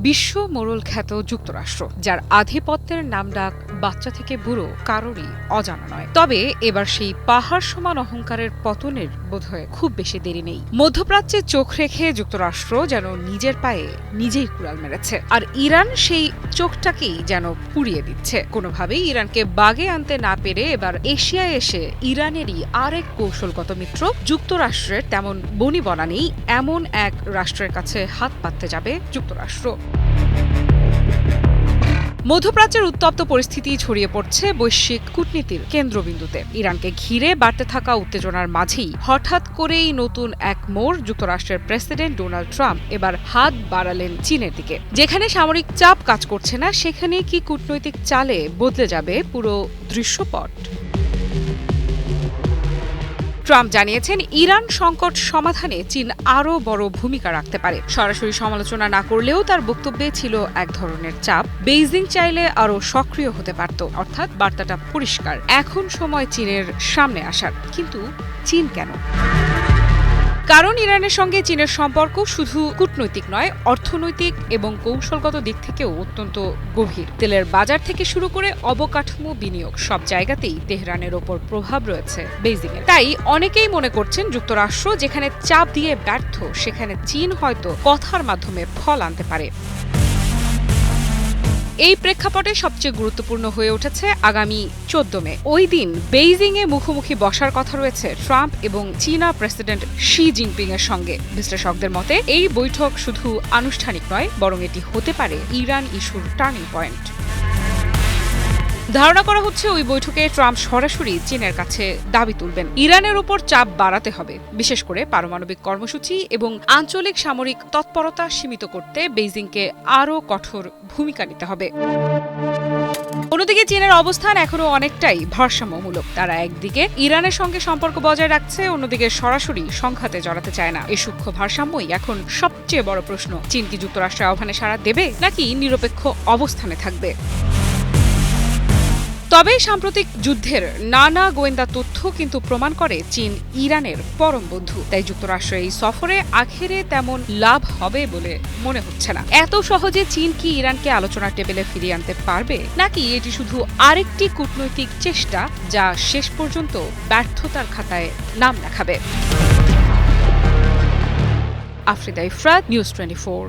বিশ্ব মোড়ল খ্যাত যুক্তরাষ্ট্র, যার আধিপত্যের নামডাক বাচ্চা থেকে বুড়ো কারোরই অজানা নয়। তবে এবার সেই পাহাড় সমান অহংকারের পতনের বোধহয় খুব বেশি দেরি নেই। মধ্যপ্রাচ্যে চোখ রেখে যুক্তরাষ্ট্র যেন নিজের পায়ে নিজেই কুড়াল মেরেছে, আর ইরান সেই চোখটাকেই যেন পুড়িয়ে দিচ্ছে। কোনোভাবেই ইরানকে বাগে আনতে না পেরে এবার এশিয়ায় এসে ইরানেরই আরেক কৌশলগত মিত্র যুক্তরাষ্ট্রের তেমন বনিবনা নেই এমন এক রাষ্ট্রের কাছে হাত পাততে যাবে যুক্তরাষ্ট্র। মধ্যপ্রাচ্যের উত্তপ্ত পরিস্থিতি ছড়িয়ে পড়ছে বৈশ্বিক কূটনীতির কেন্দ্রবিন্দুতে। ইরানকে ঘিরে বাড়তে থাকা উত্তেজনার মাঝেই হঠাৎ করেই নতুন এক মোড়। যুক্তরাষ্ট্রের প্রেসিডেন্ট ডোনাল্ড ট্রাম্প এবার হাত বাড়ালেন চীনের দিকে। যেখানে সামরিক চাপ কাজ করছে না, সেখানে কি কূটনৈতিক চালে বদলে যাবে পুরো দৃশ্যপট? ট্রাম্প জানিয়েছেন, ইরান সংকট সমাধানে চীন আরও বড় ভূমিকা রাখতে পারে। সরাসরি সমালোচনা না করলেও তার বক্তব্যে ছিল এক ধরনের চাপ। বেইজিং চাইলে আরও সক্রিয় হতে পারত, অর্থাৎ বার্তাটা পরিষ্কার, এখন সময় চীনের সামনে আসার। কিন্তু চীন কেন? কারণ ইরানের সঙ্গে চীনের সম্পর্ক শুধু কূটনৈতিক নয়, অর্থনৈতিক এবং কৌশলগত দিক থেকেও অত্যন্ত গভীর। তেলের বাজার থেকে শুরু করে অবকাঠামো, বিনিয়োগ, সব জায়গাতেই তেহরানের ওপর প্রভাব রয়েছে বেইজিংয়ের। তাই অনেকেই মনে করছেন, যুক্তরাষ্ট্র যেখানে চাপ দিয়ে ব্যর্থ, সেখানে চীন হয়তো কথার মাধ্যমে ফল আনতে পারে। এই প্রেক্ষাপটে সবচেয়ে গুরুত্বপূর্ণ হয়ে উঠেছে আগামী 14 মে। ওই দিন বেইজিংয়ে মুখোমুখি বসার কথা রয়েছে ট্রাম্প এবং চীনা প্রেসিডেন্ট শি জিনপিং এর সঙ্গে। বিশ্লেষকদের মতে এই বৈঠক শুধু আনুষ্ঠানিক নয়, বরং এটি হতে পারে ইরান ইস্যুর টার্নিং পয়েন্ট। ধারণা করা হচ্ছে, ওই বৈঠকে ট্রাম্প সরাসরি চীনের কাছে দাবি তুলবেন, ইরানের উপর চাপ বাড়াতে হবে, বিশেষ করে পারমাণবিক কর্মসূচি এবং আঞ্চলিক সামরিক তৎপরতা সীমিত করতে বেইজিংকে আরও কঠোর ভূমিকা নিতে হবে। অন্যদিকে চীনের অবস্থান এখনো অনেকটাই ভারসাম্যমূলক। তারা একদিকে ইরানের সঙ্গে সম্পর্ক বজায় রাখছে, অন্যদিকে সরাসরি সংঘাতে জড়াতে চায় না। এই সূক্ষ্ম ভারসাম্যই এখন সবচেয়ে বড় প্রশ্ন। চীন কি যুক্তরাষ্ট্রের আহ্বানে সাড়া দেবে, নাকি নিরপেক্ষ অবস্থানে থাকবে? তবে সাম্প্রতিক যুদ্ধের নানা গোয়েন্দা তথ্য কিন্তু প্রমাণ করে চীন ইরানের পরম বন্ধু। তাই যুক্তরাষ্ট্রের এই সফরে আখেরে তেমন লাভ হবে বলে মনে হচ্ছে না। এত সহজে চীন কি ইরানকে আলোচনার টেবিলে ফিরিয়ে আনতে পারবে, নাকি এটি শুধু আরেকটি কূটনৈতিক চেষ্টা যা শেষ পর্যন্ত ব্যর্থতার খাতায় নাম লেখাবে? আফরিদা ইফরাত, নিউজ 24।